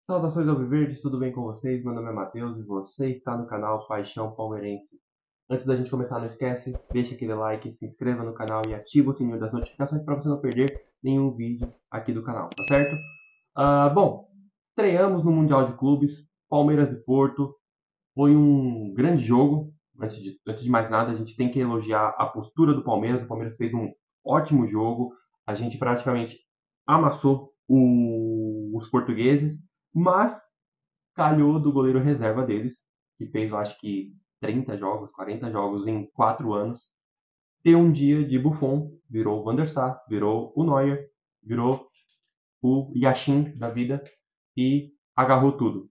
Saudações alviverdes, tudo bem com vocês? Meu nome é Matheus e você está no canal Paixão Palmeirense. Antes da gente começar, não esquece, deixa aquele like, se inscreva no canal e ativa o sininho das notificações para você não perder nenhum vídeo aqui do canal, tá certo? Bom, estreamos no Mundial de Clubes, Palmeiras e Porto. Foi um grande jogo. Antes de mais nada, a gente tem que elogiar a postura do Palmeiras. O Palmeiras fez um ótimo jogo. A gente praticamente amassou os portugueses, mas calhou do goleiro reserva deles, que fez, eu acho que 30 jogos, 40 jogos em 4 anos, ter um dia de Buffon, virou o Van der Sar, virou o Neuer, virou o Yashin da vida e agarrou tudo.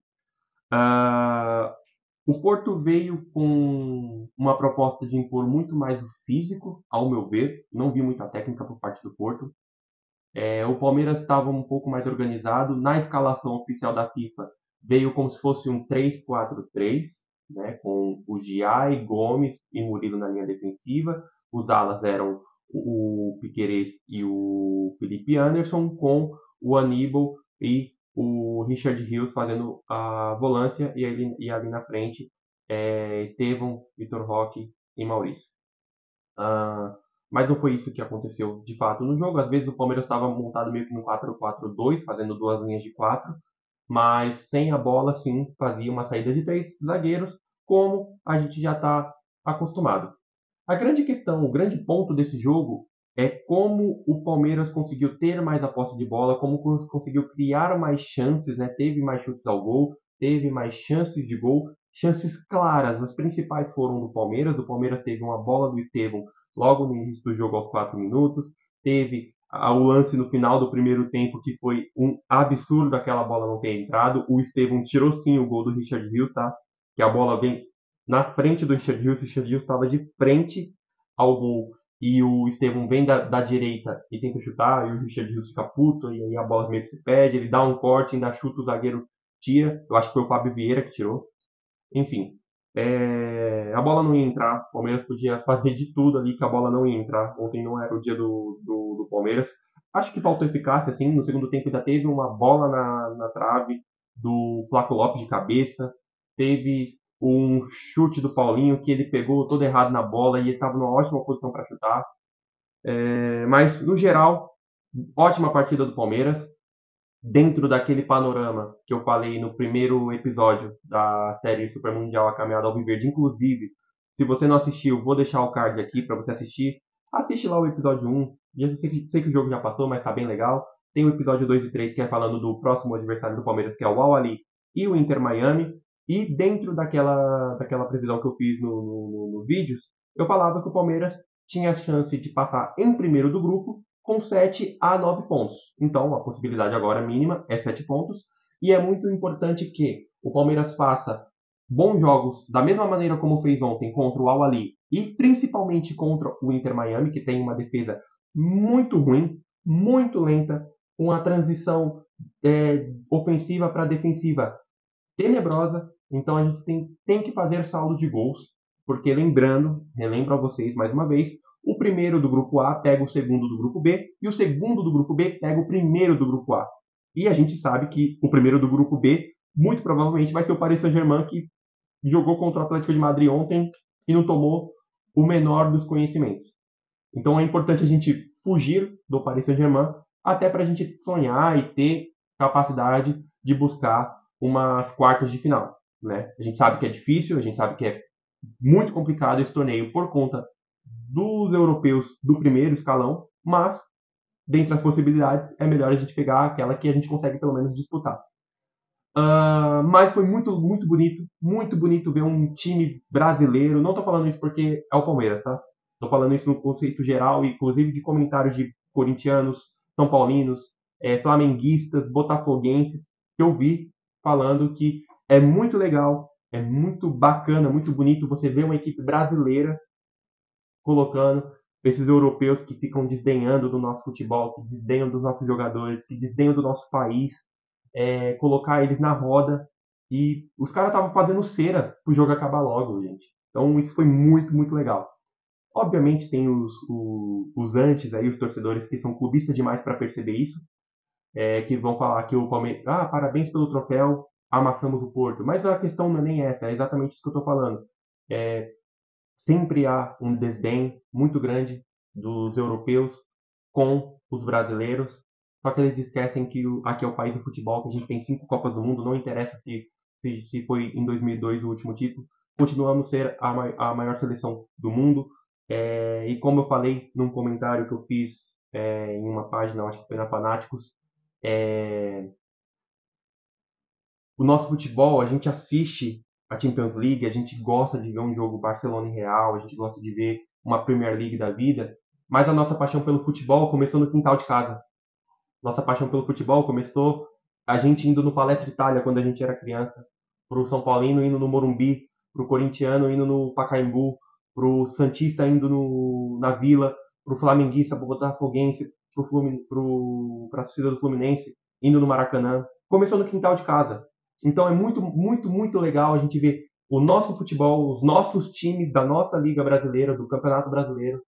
Ah, o Porto veio com uma proposta de impor muito mais o físico, ao meu ver. Não vi muita técnica por parte do Porto. O Palmeiras estava um pouco mais organizado. Na escalação oficial da FIFA, veio como se fosse um 3-4-3, né, com o Giai, Gomes e Murilo na linha defensiva. Os alas eram o Piquerez e o Felipe Anderson, com o Aníbal e o Richard Rios fazendo a volância, e ali na frente Estevão, Vitor Roque e Maurício. Ah, mas não foi isso que aconteceu de fato no jogo. Às vezes o Palmeiras estava montado meio que no 4-4-2, fazendo duas linhas de quatro, mas sem a bola, sim, fazia uma saída de três zagueiros, como a gente já está acostumado. A grande questão, o grande ponto desse jogo é como o Palmeiras conseguiu ter mais a posse de bola, como conseguiu criar mais chances, né? Teve mais chutes ao gol, teve mais chances de gol, chances claras. As principais foram do Palmeiras. O Palmeiras teve uma bola do Estevão logo no início do jogo, aos 4 minutos. Teve o lance no final do primeiro tempo, que foi um absurdo aquela bola não ter entrado. O Estevão tirou sim o gol do Richard Rios, tá? Que a bola vem na frente do Richard Rios. O Richard Rios estava de frente ao gol e o Estevão vem da direita e tenta chutar, e o Richard Rios fica puto, e aí a bola meio que se perde, ele dá um corte, ainda chuta, o zagueiro tira. Eu acho que foi o Fábio Vieira que tirou. Enfim, a bola não ia entrar. O Palmeiras podia fazer de tudo ali que a bola não ia entrar. Ontem não era o dia do Palmeiras. Acho que faltou eficácia, assim. No segundo tempo ainda teve uma bola na trave do Flaco Lopes de cabeça. Teve um chute do Paulinho que ele pegou todo errado na bola e ele estava numa ótima posição para chutar. Mas, no geral, ótima partida do Palmeiras dentro daquele panorama que eu falei no primeiro episódio da série Super Mundial A Caminhada Alviverde. Inclusive, se você não assistiu, vou deixar o card aqui para você assistir. Assiste lá o episódio 1. Sei que o jogo já passou, mas tá bem legal. Tem o episódio 2 e 3 que é falando do próximo adversário do Palmeiras, que é o Al Ahly e o Inter Miami. E dentro daquela previsão que eu fiz nos vídeos, eu falava que o Palmeiras tinha a chance de passar em primeiro do grupo com 7 a 9 pontos. Então, a possibilidade agora mínima é 7 pontos. E é muito importante que o Palmeiras faça bons jogos, da mesma maneira como fez ontem contra o Al Ahly e principalmente contra o Inter Miami, que tem uma defesa muito ruim, muito lenta, com a transição ofensiva para defensiva tenebrosa. Então a gente tem que fazer saldo de gols, porque relembro a vocês mais uma vez, o primeiro do grupo A pega o segundo do grupo B e o segundo do grupo B pega o primeiro do grupo A. E a gente sabe que o primeiro do grupo B muito provavelmente vai ser o Paris Saint-Germain, que jogou contra o Atlético de Madrid ontem e não tomou o menor dos conhecimentos. Então é importante a gente fugir do Paris Saint-Germain, até para a gente sonhar e ter capacidade de buscar umas quartas de final. Né? A gente sabe que é difícil, a gente sabe que é muito complicado esse torneio por conta dos europeus do primeiro escalão, mas dentre as possibilidades é melhor a gente pegar aquela que a gente consegue pelo menos disputar. Mas foi muito bonito ver um time brasileiro. Não tô falando isso porque é o Palmeiras, tá? Tô falando isso no conceito geral, inclusive de comentários de corintianos, são paulinos, flamenguistas, botafoguenses, que eu vi falando que é muito legal, é muito bacana, muito bonito você ver uma equipe brasileira colocando esses europeus que ficam desdenhando do nosso futebol, que desdenham dos nossos jogadores, que desdenham do nosso país, colocar eles na roda. E os caras estavam fazendo cera pro jogo acabar logo, gente. Então isso foi muito legal. Obviamente tem os antes aí, os torcedores que são clubistas demais para perceber isso. que vão falar que o Palmeiras, parabéns pelo troféu, amassamos o Porto. Mas a questão não é nem essa, é exatamente isso que eu estou falando. É, sempre há um desdém muito grande dos europeus com os brasileiros. Só que eles esquecem que aqui é o país do futebol, que a gente tem 5 Copas do Mundo, não interessa se foi em 2002 o último título. Continuamos a ser a maior seleção do mundo. E como eu falei num comentário que eu fiz em uma página, acho que foi na Fanáticos, é, o nosso futebol, a gente assiste a Champions League, a gente gosta de ver um jogo Barcelona e Real, a gente gosta de ver uma Premier League da vida, mas a nossa paixão pelo futebol começou no quintal de casa. Nossa paixão pelo futebol começou a gente indo no Palestra Itália quando a gente era criança, pro São Paulino indo no Morumbi, pro Corintiano indo no Pacaembu, pro Santista indo na Vila, pro Flamenguista, pro Botafoguense, pra torcida do Fluminense indo no Maracanã. Começou no quintal de casa. Então é muito, muito, muito legal a gente ver o nosso futebol, os nossos times da nossa Liga Brasileira, do Campeonato Brasileiro,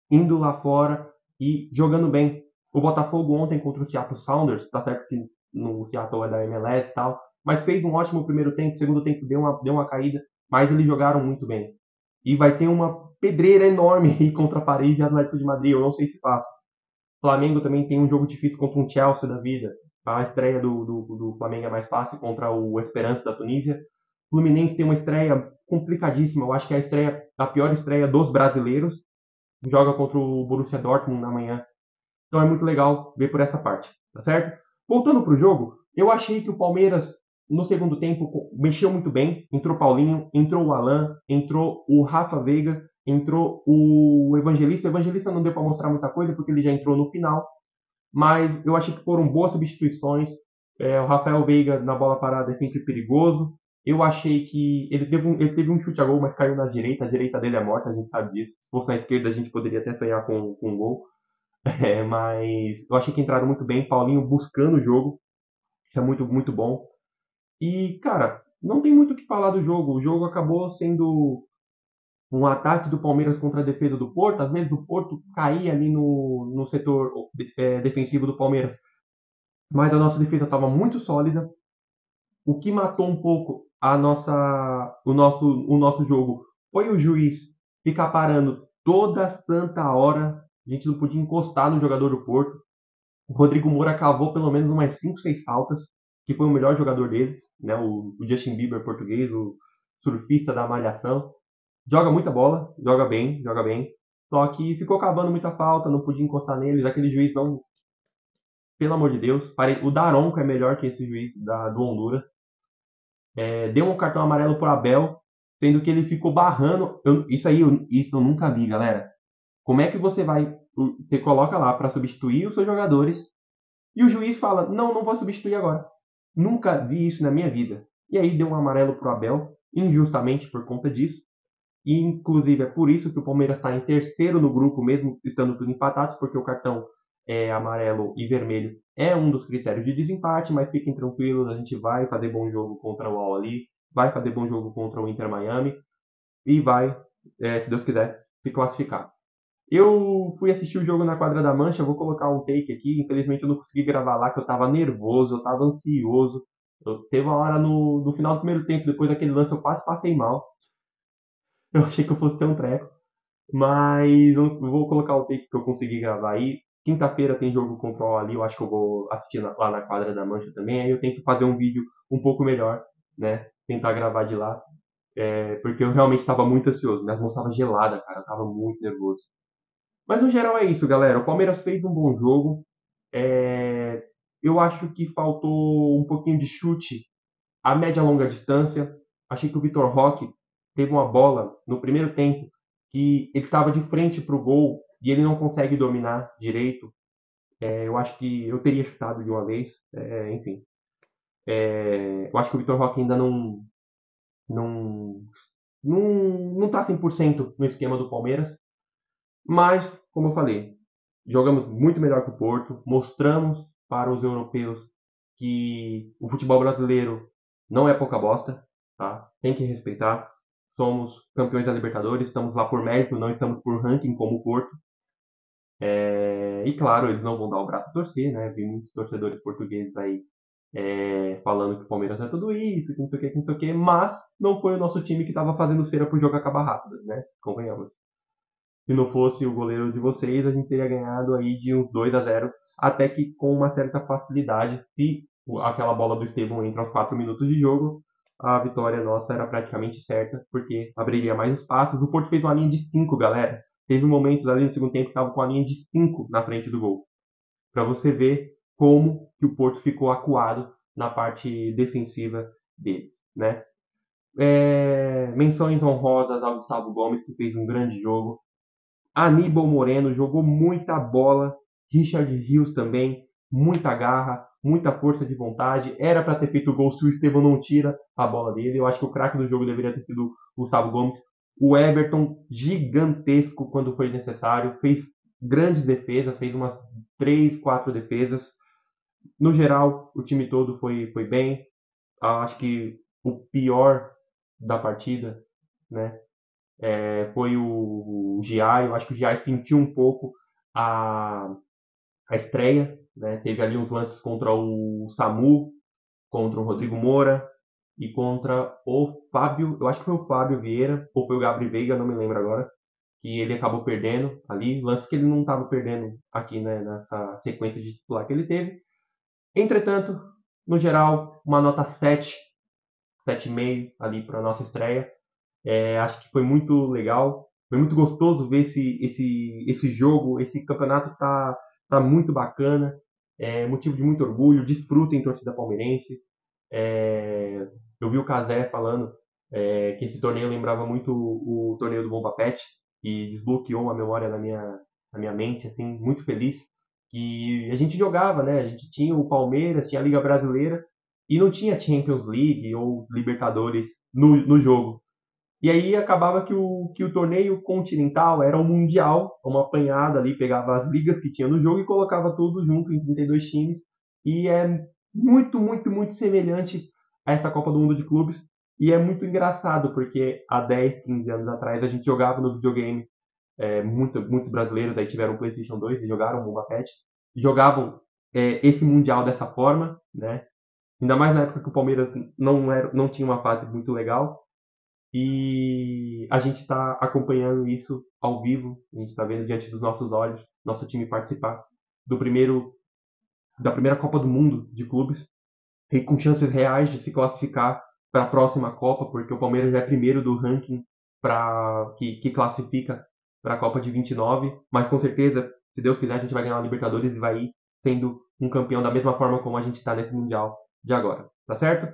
indo lá fora e jogando bem. O Botafogo ontem contra o Seattle Sounders, tá certo que no Seattle é da MLS e tal, mas fez um ótimo primeiro tempo, segundo tempo deu uma caída, mas eles jogaram muito bem. E vai ter uma pedreira enorme aí contra Paris e Atlético de Madrid, eu não sei se passa. O Flamengo também tem um jogo difícil contra um Chelsea da vida. A estreia do Flamengo é mais fácil contra o Esperance da Tunísia. O Fluminense tem uma estreia complicadíssima, eu acho que é a pior estreia dos brasileiros, joga contra o Borussia Dortmund amanhã. Então é muito legal ver por essa parte, tá certo? Voltando pro jogo, eu achei que o Palmeiras no segundo tempo mexeu muito bem. Entrou o Paulinho, entrou o Alan, entrou o Rafa Veiga, entrou o Evangelista. O Evangelista não deu para mostrar muita coisa porque ele já entrou no final, mas eu achei que foram boas substituições. O Rafael Veiga na bola parada é sempre perigoso. Eu achei que ele teve um chute a gol, mas caiu na direita. A direita dele é morta, a gente sabe disso. Se fosse na esquerda, a gente poderia até sonhar com um gol. Mas eu achei que entraram muito bem. Paulinho buscando o jogo. Isso é muito, muito bom. E, cara, não tem muito o que falar do jogo. O jogo acabou sendo um ataque do Palmeiras contra a defesa do Porto. Às vezes o Porto caía ali no setor defensivo do Palmeiras. Mas a nossa defesa estava muito sólida. O que matou um pouco o nosso jogo foi o juiz ficar parando toda santa hora. A gente não podia encostar no jogador do Porto. O Rodrigo Moura cavou pelo menos umas 5, 6 faltas, que foi o melhor jogador deles, né? O Justin Bieber português, o surfista da malhação. Joga muita bola, joga bem, joga bem. Só que ficou cavando muita falta, não podia encostar neles. Aquele juiz não, pelo amor de Deus. O Daronco é melhor que esse juiz do Honduras. Deu um cartão amarelo pro Abel, sendo que ele ficou barrando. Isso eu nunca vi, galera. Como é que você coloca lá para substituir os seus jogadores e o juiz fala: não, não vou substituir agora. Nunca vi isso na minha vida. E aí deu um amarelo pro Abel, injustamente por conta disso. E inclusive é por isso que o Palmeiras está em terceiro no grupo, mesmo estando tudo empatados, porque o cartão amarelo e vermelho é um dos critérios de desempate, mas fiquem tranquilos, a gente vai fazer bom jogo contra o Al-Ahly, vai fazer bom jogo contra o Inter Miami e vai, se Deus quiser, se classificar. Eu fui assistir o jogo na Quadra da Mancha, eu vou colocar um take aqui, infelizmente eu não consegui gravar lá, que eu tava nervoso, eu tava ansioso. Teve uma hora no final do primeiro tempo, depois daquele lance, eu quase passei mal. Eu achei que eu fosse ter um treco. Mas eu vou colocar o take que eu consegui gravar aí. Quinta-feira tem jogo contra o Ali, eu acho que eu vou assistir lá na Quadra da Mancha também. Aí eu tento fazer um vídeo um pouco melhor, né? Tentar gravar de lá. Porque eu realmente estava muito ansioso. Minhas mãos estavam geladas, cara. Eu tava muito nervoso. Mas no geral é isso, galera. O Palmeiras fez um bom jogo. É, Eu acho que faltou um pouquinho de chute a média e longa distância. Achei que o Vitor Roque teve uma bola no primeiro tempo que ele estava de frente para o gol e ele não consegue dominar direito. Eu acho que eu teria chutado de uma vez. Enfim. Eu acho que o Vitor Roque ainda não, não tá 100% no esquema do Palmeiras. Mas, como eu falei, jogamos muito melhor que o Porto. Mostramos para os europeus que o futebol brasileiro não é pouca bosta, tá? Tem que respeitar. Somos campeões da Libertadores, estamos lá por mérito, não estamos por ranking como o Porto. E claro, eles não vão dar o braço a torcer, né? Vi muitos torcedores portugueses aí falando que o Palmeiras é tudo isso, que não sei o que, que não sei o que, mas não foi o nosso time que estava fazendo cera pro jogo acabar rápido, né? Convenhamos. Se não fosse o goleiro de vocês, a gente teria ganhado aí de uns 2-0, até que com uma certa facilidade, se aquela bola do Estevão entra aos 4 minutos de jogo, a vitória nossa era praticamente certa, porque abriria mais espaços. O Porto fez uma linha de 5, galera. Teve momentos ali no segundo tempo que estavam com a linha de 5 na frente do gol. Para você ver como que o Porto ficou acuado na parte defensiva deles, né? Menções honrosas ao Gustavo Gomes, que fez um grande jogo. Aníbal Moreno jogou muita bola. Richard Rios também, muita garra, muita força de vontade. Era para ter feito o gol se o Estevão não tira a bola dele. Eu acho que o craque do jogo deveria ter sido o Gustavo Gomes. O Everton, gigantesco quando foi necessário. Fez grandes defesas, fez umas 3, 4 defesas. No geral, o time todo foi bem. Acho que o pior da partida, né, foi o Giai. Eu acho que o Giai sentiu um pouco a, a estreia, né? Teve ali uns lances contra o Samu, contra o Rodrigo Moura e contra o Fábio. Eu acho que foi o Fábio Vieira ou foi o Gabriel Veiga, não me lembro agora. Que ele acabou perdendo ali, lance que ele não estava perdendo aqui, né, nessa sequência de titular que ele teve. Entretanto, no geral, uma nota 7, 7,5 ali para a nossa estreia. Acho que foi muito legal, foi muito gostoso ver esse jogo, esse campeonato tá muito bacana, é motivo de muito orgulho, desfrutem torcida palmeirense. É, eu vi o Cazé falando que esse torneio lembrava muito o torneio do Bomba Pet e desbloqueou uma memória na minha mente, assim, muito feliz. Que a gente jogava, né? A gente tinha o Palmeiras, tinha a Liga Brasileira e não tinha Champions League ou Libertadores no jogo. E aí acabava que o torneio continental era um mundial, uma apanhada ali, pegava as ligas que tinha no jogo e colocava tudo junto em 32 times. E é muito, muito, muito semelhante a essa Copa do Mundo de Clubes. E é muito engraçado, porque há 10, 15 anos atrás a gente jogava no videogame, muitos brasileiros aí tiveram o PlayStation 2 e jogaram o Bomba Pet, e jogavam esse mundial dessa forma, né? Ainda mais na época que o Palmeiras não tinha uma fase muito legal. E a gente está acompanhando isso ao vivo, a gente está vendo diante dos nossos olhos, nosso time participar do primeiro, da primeira Copa do Mundo de clubes, e com chances reais de se classificar para a próxima Copa, porque o Palmeiras é primeiro do ranking que classifica para a Copa de 29, mas com certeza, se Deus quiser, a gente vai ganhar a Libertadores e vai ir sendo um campeão da mesma forma como a gente está nesse Mundial de agora, tá certo?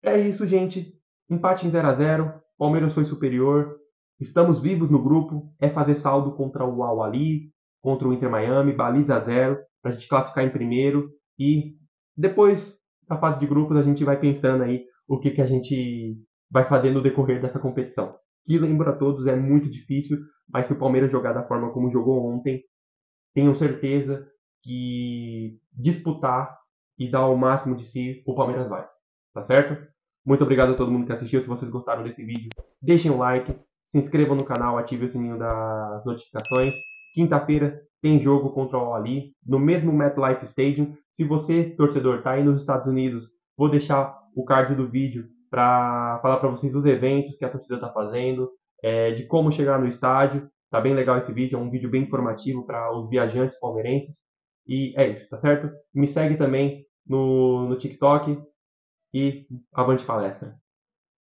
É isso, gente. Empate em 0-0. Palmeiras foi superior. Estamos vivos no grupo. É fazer saldo contra o Al-Ahly, contra o Inter Miami, baliza 0, para a gente classificar em primeiro. E depois da fase de grupos a gente vai pensando aí o que a gente vai fazer no decorrer dessa competição. Que lembra a todos, é muito difícil, mas se o Palmeiras jogar da forma como jogou ontem, tenho certeza que disputar e dar o máximo de si, o Palmeiras vai. Tá certo? Muito obrigado a todo mundo que assistiu. Se vocês gostaram desse vídeo, deixem um like, se inscrevam no canal, ativem o sininho das notificações. Quinta-feira tem jogo contra o Al-Ahly no mesmo MetLife Stadium. Se você, torcedor, está aí nos Estados Unidos, vou deixar o card do vídeo para falar para vocês dos eventos que a torcida está fazendo, de como chegar no estádio. Tá bem legal esse vídeo, é um vídeo bem informativo para os viajantes palmeirenses. E é isso, tá certo? Me segue também no TikTok e avante palestra.